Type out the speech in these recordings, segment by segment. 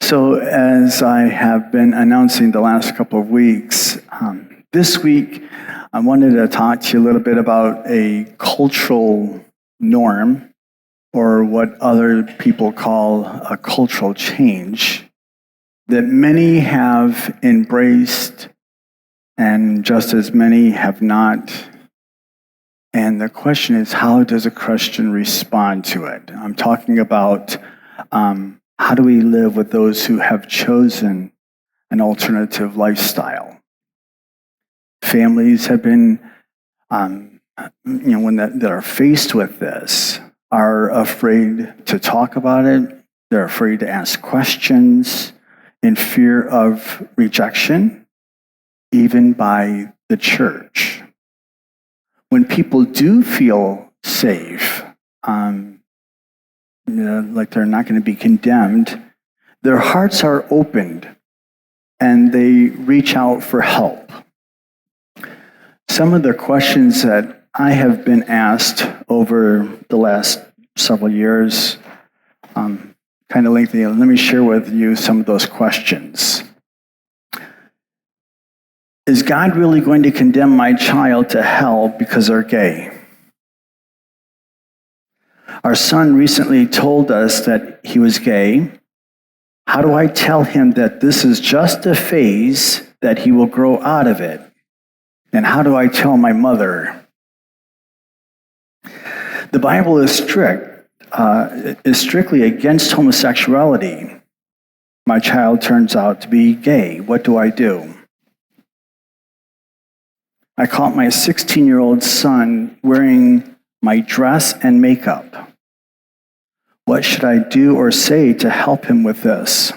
So, as I have been announcing the last couple of weeks, this week I wanted to talk to you a little bit about a cultural norm, or what other people call a cultural change, that many have embraced and just as many have not. And the question is, how does a Christian respond to it? I'm talking about how do we live with those who have chosen an alternative lifestyle? Families have been, that are faced with this, are afraid to talk about it. They're afraid to ask questions in fear of rejection, even by the church. When people do feel safe, like they're not going to be condemned, their hearts are opened and they reach out for help. Some of the questions that I have been asked over the last several years, kind of lengthy. Let me share with you some of those questions. Is God really going to condemn my child to hell because they're gay? Our son recently told us that he was gay. How do I tell him that this is just a phase, that he will grow out of it? And how do I tell my mother? The Bible is strictly against homosexuality. My child turns out to be gay. What do I do? I caught my 16-year-old son wearing my dress and makeup. What should I do or say to help him with this?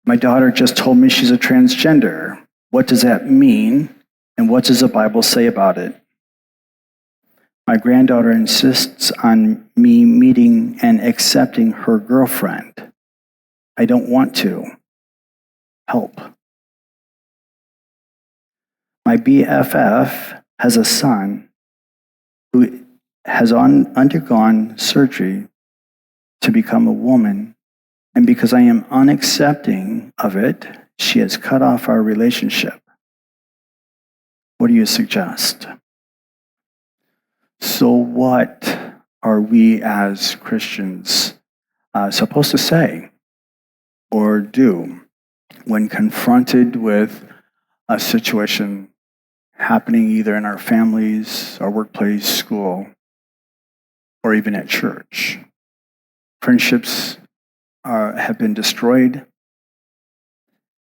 My daughter just told me she's a transgender. What does that mean? And what does the Bible say about it? My granddaughter insists on me meeting and accepting her girlfriend. I don't want to. Help. My BFF has a son who has undergone surgery to become a woman, and because I am unaccepting of it, she has cut off our relationship. What do you suggest? So what are we as Christians supposed to say or do when confronted with a situation happening either in our families, our workplace, school, or even at church? Friendships have been destroyed.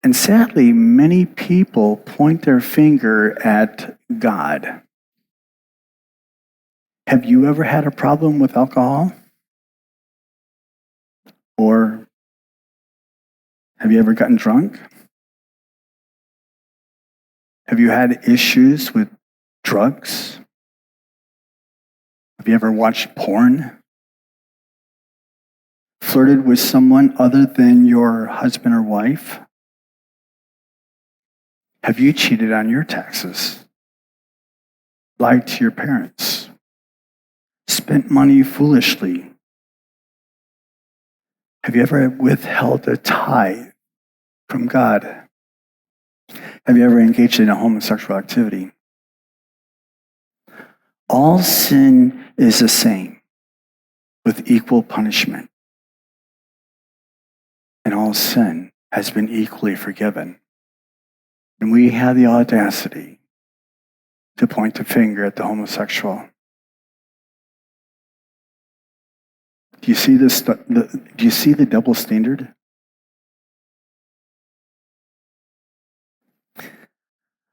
And sadly, many people point their finger at God. Have you ever had a problem with alcohol? Or have you ever gotten drunk? Have you had issues with drugs? Have you ever watched porn? Flirted with someone other than your husband or wife? Have you cheated on your taxes? Lied to your parents? Spent money foolishly? Have you ever withheld a tithe from God? Have you ever engaged in a homosexual activity? All sin is the same, with equal punishment. And all sin has been equally forgiven. And we have the audacity to point the finger at the homosexual. Do you see this? Do you see the double standard?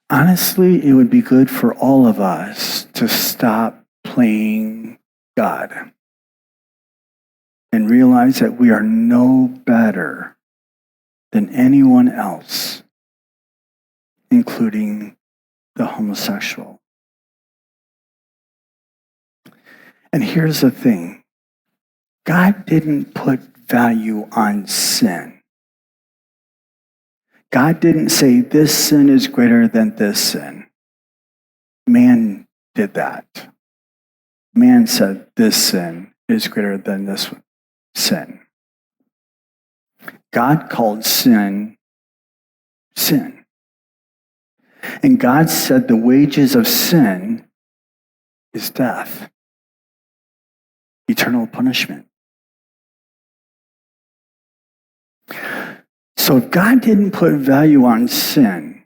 Honestly, it would be good for all of us to stop playing God and realize that we are no better than anyone else, including the homosexual. And here's the thing. God didn't put value on sin. God didn't say this sin is greater than this sin. Man did that. Man said this sin is greater than this sin. God called sin, sin. And God said the wages of sin is death, eternal punishment. So if God didn't put value on sin,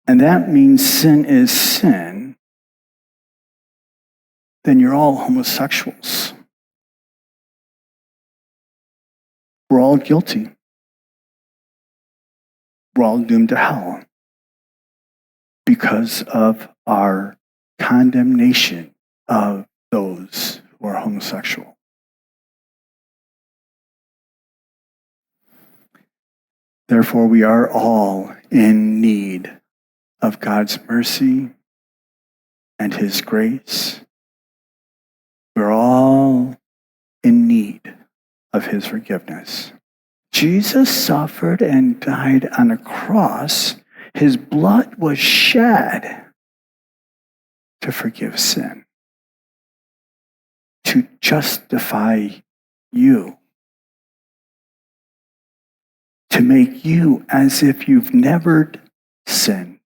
and that means sin is sin, then you're all homosexuals. We're all guilty. We're all doomed to hell because of our condemnation of those who are homosexual. Therefore, we are all in need of God's mercy and His grace. We're all in need of His forgiveness. Jesus suffered and died on a cross. His blood was shed to forgive sin, to justify you, to make you as if you've never sinned.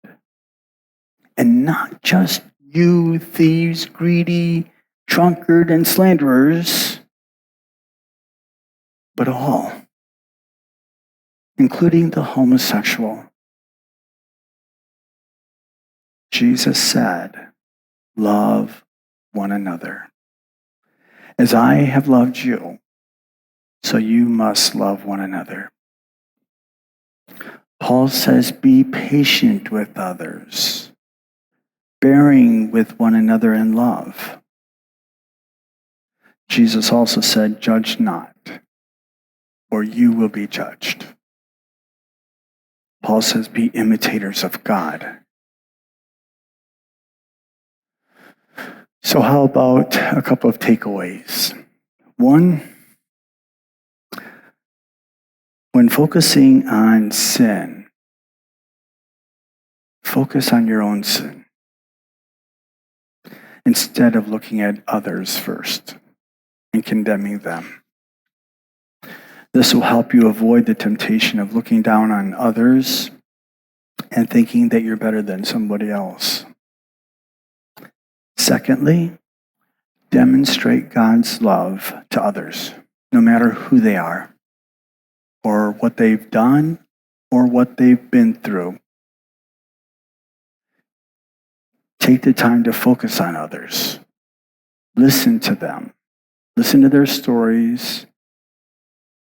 And not just you, thieves, greedy, drunkard, and slanderers, but all, including the homosexual. Jesus said, love one another. As I have loved you, so you must love one another. Paul says, be patient with others, bearing with one another in love. Jesus also said, judge not, or you will be judged. Paul says, be imitators of God. So how about a couple of takeaways? One, when focusing on sin, focus on your own sin instead of looking at others first and condemning them. This will help you avoid the temptation of looking down on others and thinking that you're better than somebody else. Secondly, demonstrate God's love to others, no matter who they are, or what they've done, or what they've been through. Take the time to focus on others. Listen to them. Listen to their stories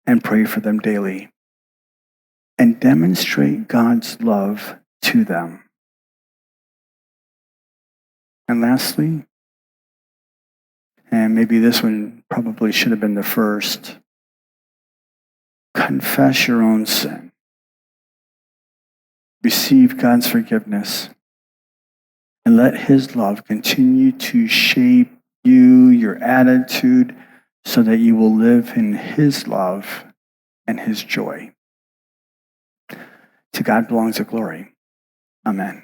and pray for them daily. And demonstrate God's love to them. And lastly, and maybe this one probably should have been the first, confess your own sin. Receive God's forgiveness. And let His love continue to shape you, your attitude, so that you will live in His love and His joy. To God belongs the glory. Amen.